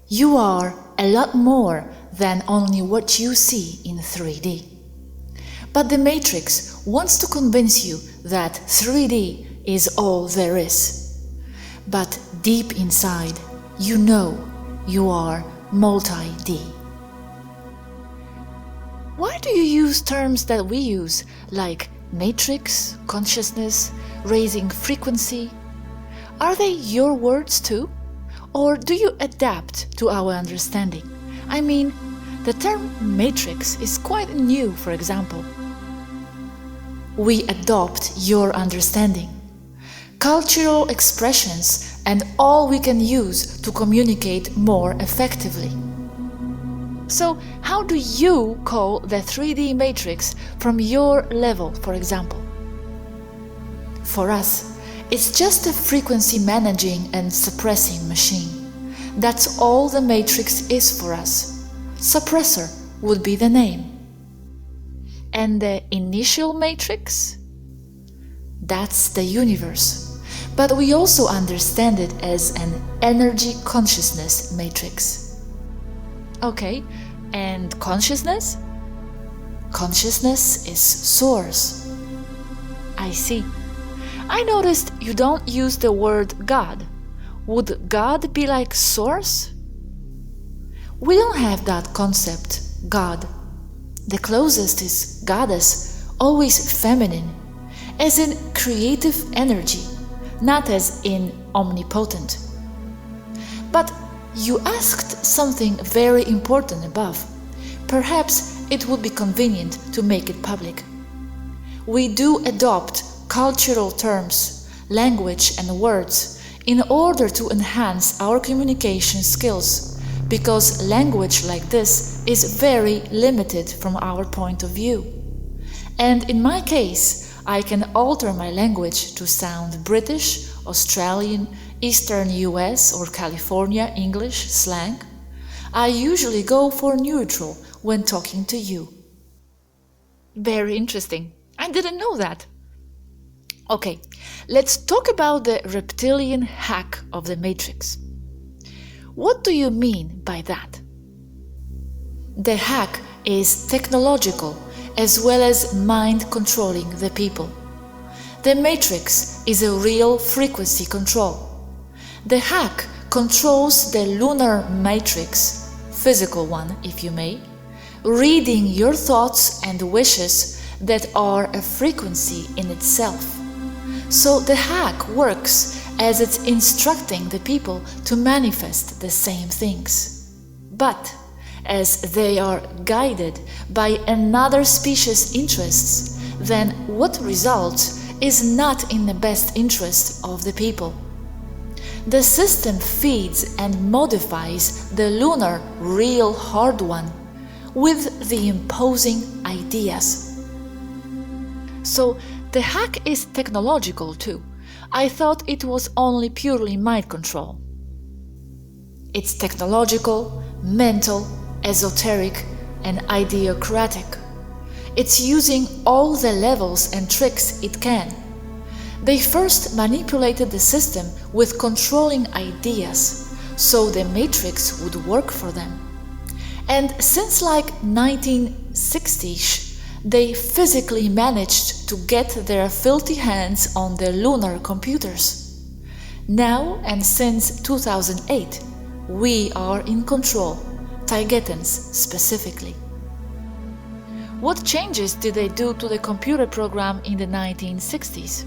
You are a lot more than only what you see in 3D. But the Matrix wants to convince you that 3D is all there is. But deep inside, you know you are multi-D. Why do you use terms that we use, like matrix, consciousness, raising frequency? Are they your words too? Or do you adapt to our understanding? I mean, the term matrix is quite new, for example. We adopt your understanding, cultural expressions, and all we can use to communicate more effectively. So, how do you call the 3D matrix from your level, for example? For us, it's just a frequency managing and suppressing machine. That's all the matrix is for us. Suppressor would be the name. And the initial matrix? That's the universe. But we also understand it as an energy consciousness matrix. Okay, and consciousness? Consciousness is source. I see. I noticed you don't use the word God. Would God be like source? We don't have that concept, God. The closest is goddess, always feminine, as in creative energy, not as in omnipotent. But you asked something very important above. Perhaps it would be convenient to make it public. We do adopt cultural terms, language and words in order to enhance our communication skills, because language like this is very limited from our point of view. And in my case, I can alter my language to sound British, Australian, Eastern US or California English slang. I usually go for neutral when talking to you. Very interesting. I didn't know that. Okay, let's talk about the reptilian hack of the Matrix. What do you mean by that? The hack is technological as well as mind controlling the people. The Matrix is a real frequency control. The hack controls the lunar matrix, physical one if you may, reading your thoughts and wishes that are a frequency in itself. So the hack works as it's instructing the people to manifest the same things. But as they are guided by another species' interests, then what results is not in the best interest of the people. The system feeds and modifies the lunar real hard one with the imposing ideas. So the hack is technological too. I thought it was only purely mind control. It's technological, mental, esoteric, and ideocratic. It's using all the levels and tricks it can. They first manipulated the system with controlling ideas, so the Matrix would work for them. And since like 1960s, they physically managed to get their filthy hands on the lunar computers. Now and since 2008, we are in control, Taygetans specifically. What changes did they do to the computer program in the 1960s?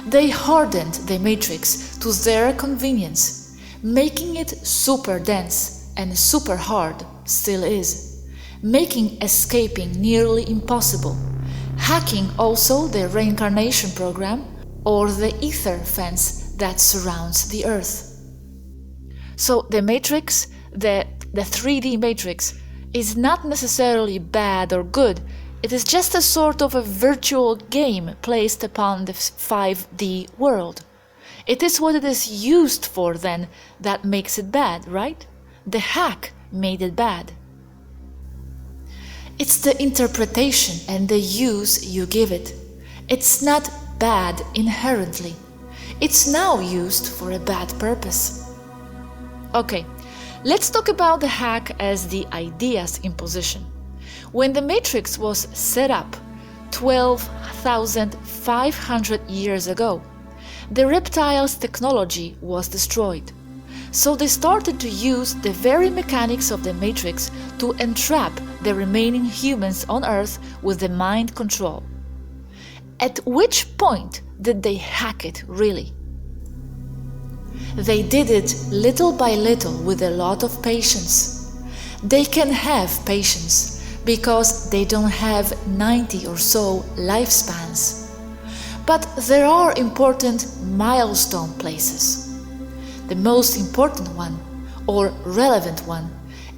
They hardened the Matrix to their convenience, making it super dense and super hard, still is, making escaping nearly impossible, hacking also the reincarnation program or the ether fence that surrounds the Earth. So the Matrix, the 3D Matrix, is not necessarily bad or good. It is just a sort of a virtual game placed upon the 5D world. It is what it is used for then that makes it bad, right? The hack made it bad. It's the interpretation and the use you give it. It's not bad inherently. It's now used for a bad purpose. Okay, Let's talk about the hack as the idea's imposition. When the Matrix was set up 12,500 years ago, the reptiles' technology was destroyed. So they started to use the very mechanics of the Matrix to entrap the remaining humans on Earth with the mind control. At which point did they hack it really? They did it little by little with a lot of patience. They can have patience because they don't have 90 or so lifespans. But there are important milestone places. The most important one, or relevant one,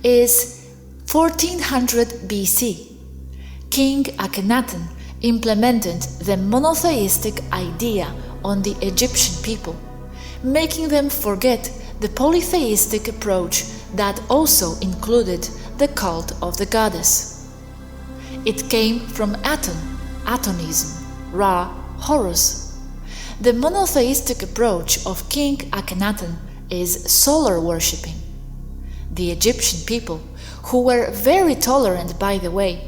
is 1400 BC. King Akhenaten implemented the monotheistic idea on the Egyptian people, making them forget the polytheistic approach that also included the cult of the goddess. It came from Aton, Atonism, Ra, Horus. The monotheistic approach of King Akhenaten is solar worshipping. The Egyptian people, who were very tolerant by the way,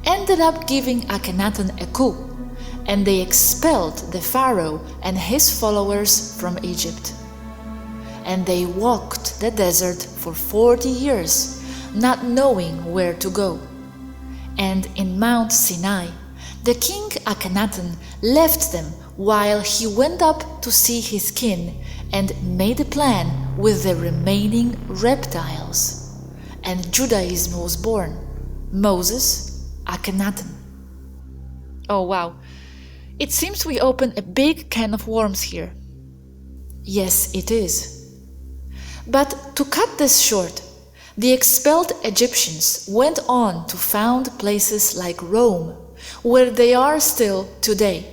ended up giving Akhenaten a coup, and they expelled the pharaoh and his followers from Egypt. And they walked the desert for 40 years, not knowing where to go. And in Mount Sinai, the king Akhenaten left them while he went up to see his kin and made a plan with the remaining reptiles. And Judaism was born. Moses, Akhenaten. Oh wow, it seems we opened a big can of worms here. Yes, it is. But to cut this short, the expelled Egyptians went on to found places like Rome, where they are still today,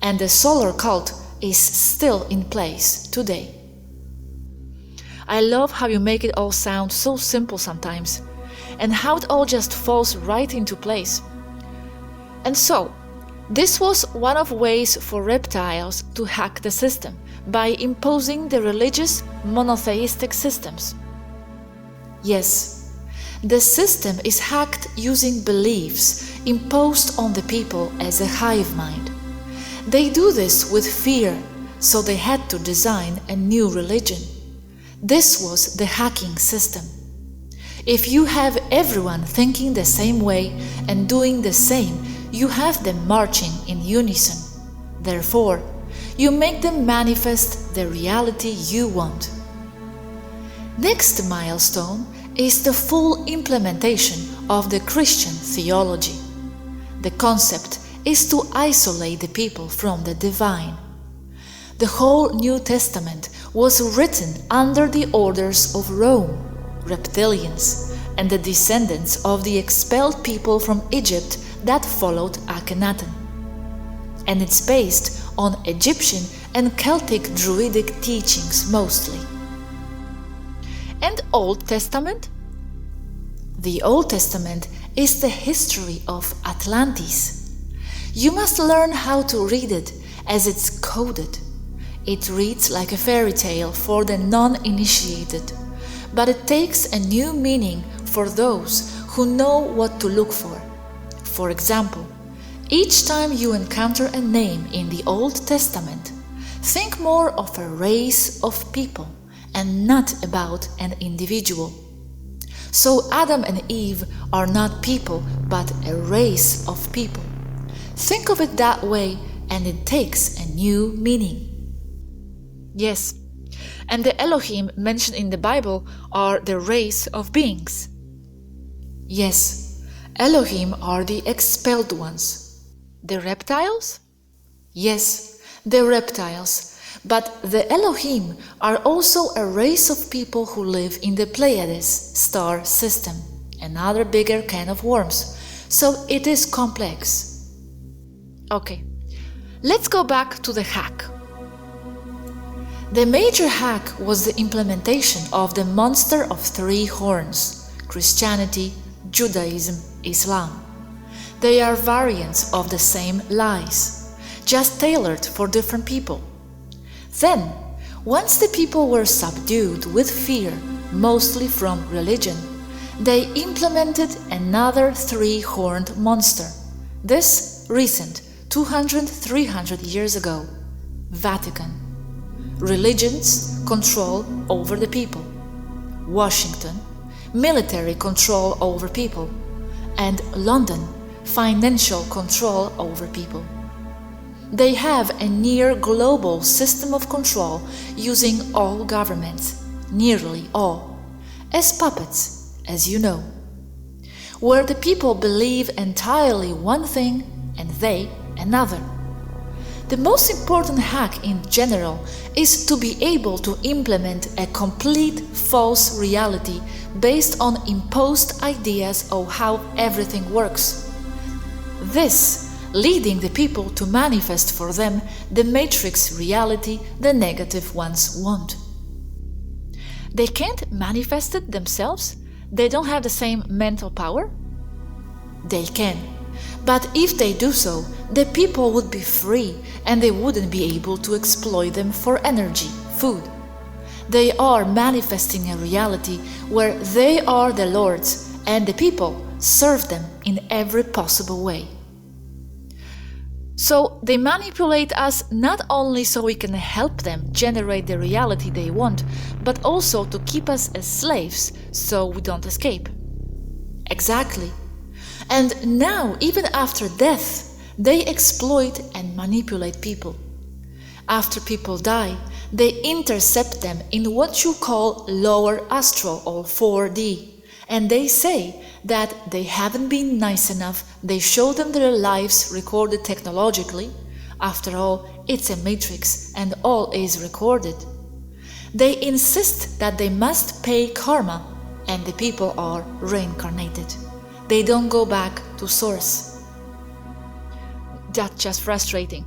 and the solar cult is still in place today. I love how you make it all sound so simple sometimes, and how it all just falls right into place. And so, this was one of ways for reptiles to hack the system, by imposing the religious monotheistic systems. Yes, the system is hacked using beliefs imposed on the people as a hive mind. They do this with fear, so they had to design a new religion. This was the hacking system. If you have everyone thinking the same way and doing the same, you have them marching in unison. Therefore, you make them manifest the reality you want. Next milestone is the full implementation of the Christian theology. The concept is to isolate the people from the divine. The whole New Testament was written under the orders of Rome, reptilians, and the descendants of the expelled people from Egypt that followed Akhenaten. And it's based on Egyptian and Celtic Druidic teachings mostly. And Old Testament? The Old Testament is the history of Atlantis. You must learn how to read it, as it's coded. It reads like a fairy tale for the non-initiated, but it takes a new meaning for those who know what to look for. For example, each time you encounter a name in the Old Testament, think more of a race of people and not about an individual. So Adam and Eve are not people, but a race of people. Think of it that way, and it takes a new meaning. Yes, and the Elohim mentioned in the Bible are the race of beings. Yes, Elohim are the expelled ones. The reptiles? Yes, the reptiles. But the Elohim are also a race of people who live in the Pleiades star system, another bigger can of worms. So it is complex. Okay, let's go back to the hack. The major hack was the implementation of the monster of three horns: Christianity, Judaism, Islam. They are variants of the same lies, just tailored for different people. Then, once the people were subdued with fear, mostly from religion, they implemented another three-horned monster. This recent, 200-300 years ago. Vatican. Religion's control over the people. Washington. Military control over people. And London. Financial control over people. They have a near global system of control using all governments, nearly all, as puppets, as you know, where the people believe entirely one thing and they another. The most important hack in general is to be able to implement a complete false reality based on imposed ideas of how everything works. This leading the people to manifest for them the matrix reality the negative ones want. They can't manifest it themselves? They don't have the same mental power? They can. But if they do so, the people would be free and they wouldn't be able to exploit them for energy, food. They are manifesting a reality where they are the lords and the people serve them in every possible way. So they manipulate us not only so we can help them generate the reality they want, but also to keep us as slaves so we don't escape. Exactly. And now, even after death, they exploit and manipulate people. After people die, they intercept them in what you call lower astral or 4D. And they say that they haven't been nice enough, they show them their lives recorded technologically. After all, it's a matrix and all is recorded. They insist that they must pay karma and the people are reincarnated. They don't go back to source. That's just frustrating.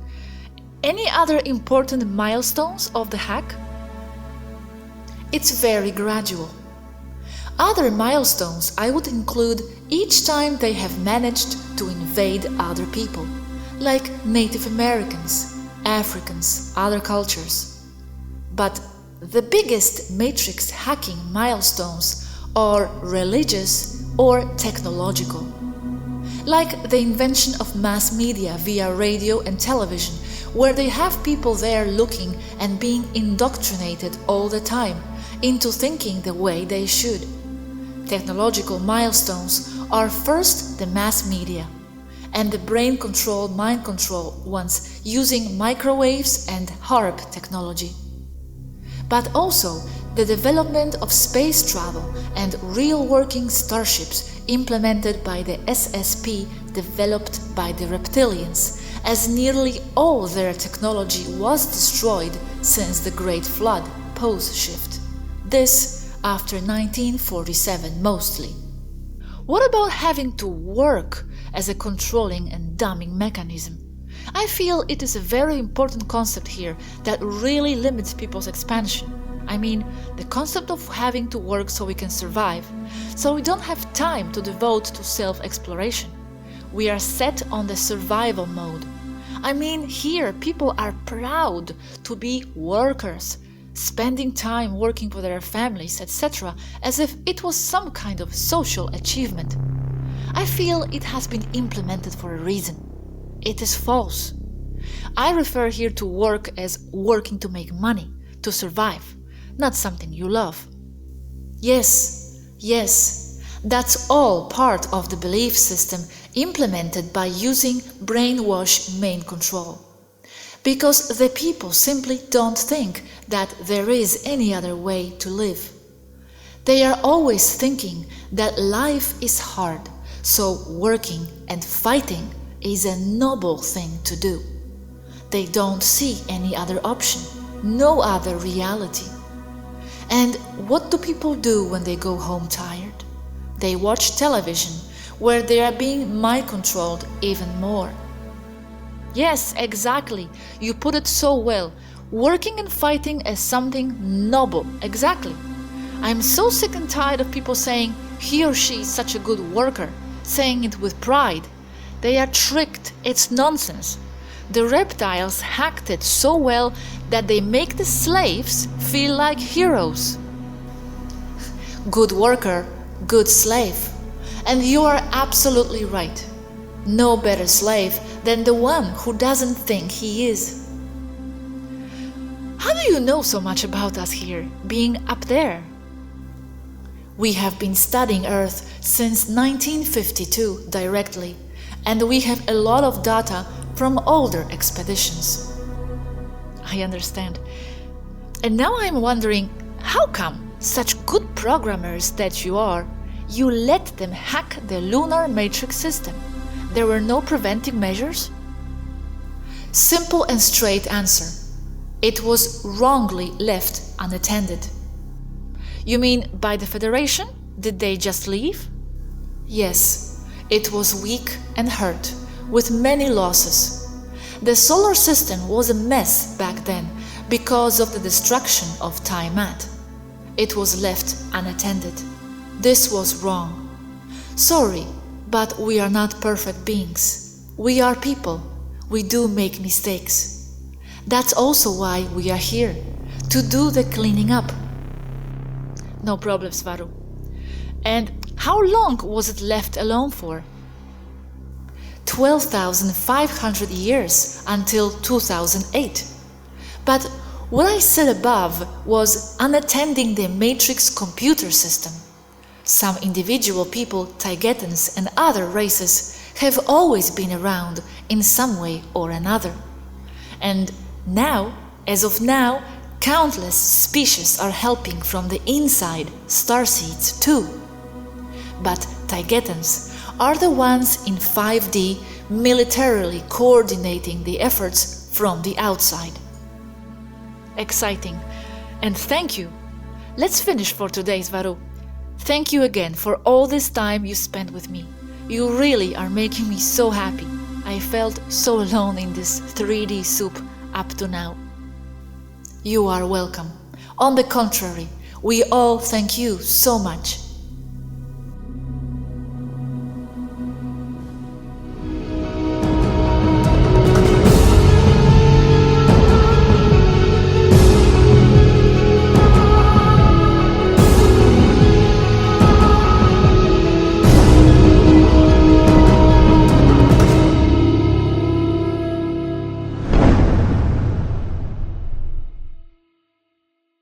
Any other important milestones of the hack? It's very gradual. Other milestones I would include each time they have managed to invade other people, like Native Americans, Africans, other cultures. But the biggest matrix hacking milestones are religious or technological, like the invention of mass media via radio and television, where they have people there looking and being indoctrinated all the time into thinking the way they should. Technological milestones are first the mass media and the brain control, mind control ones using microwaves and HARP technology. But also the development of space travel and real working starships implemented by the SSP developed by the Reptilians, as nearly all their technology was destroyed since the Great Flood post-shift. This after 1947 mostly. What about having to work as a controlling and dumbing mechanism? I feel it is a very important concept here that really limits people's expansion. I mean, the concept of having to work so we can survive, so we don't have time to devote to self-exploration. We are set on the survival mode. I mean, here people are proud to be workers, spending time working for their families, etc., as if it was some kind of social achievement. I feel it has been implemented for a reason. It is false. I refer here to work as working to make money, to survive, not something you love. Yes, that's all part of the belief system implemented by using brainwash main control. Because the people simply don't think that there is any other way to live. They are always thinking that life is hard, so working and fighting is a noble thing to do. They don't see any other option, no other reality. And what do people do when they go home tired? They watch television, where they are being mind-controlled even more. Yes, exactly. You put it so well. Working and fighting as something noble. Exactly. I'm so sick and tired of people saying he or she is such a good worker, saying it with pride. They are tricked. It's nonsense. The reptiles hacked it so well that they make the slaves feel like heroes. good worker, good slave. And you are absolutely right. No better slave than the one who doesn't think he is. How do you know so much about us here, being up there? We have been studying Earth since 1952 directly, and we have a lot of data from older expeditions. I understand. And now I'm wondering, how come such good programmers that you are, you let them hack the lunar matrix system? There were no preventive measures? Simple and straight answer. It was wrongly left unattended. You mean by the Federation? Did they just leave? Yes, it was weak and hurt, with many losses. The solar system was a mess back then because of the destruction of Taygeta. It was left unattended. This was wrong. Sorry, but we are not perfect beings. We are people. We do make mistakes. That's also why we are here, to do the cleaning up. No problem, Swaruu. And how long was it left alone for? 12,500 years until 2008. But what I said above was unattending the matrix computer system. Some individual people, Taygetans and other races, have always been around in some way or another. And now, as of now, countless species are helping from the inside starseeds too. But Taygetans are the ones in 5D militarily coordinating the efforts from the outside. Exciting. And thank you. Let's finish for today, Swaruu. Thank you again for all this time you spent with me. You really are making me so happy. I felt so alone in this 3D soup up to now. You are welcome. On the contrary, we all thank you so much.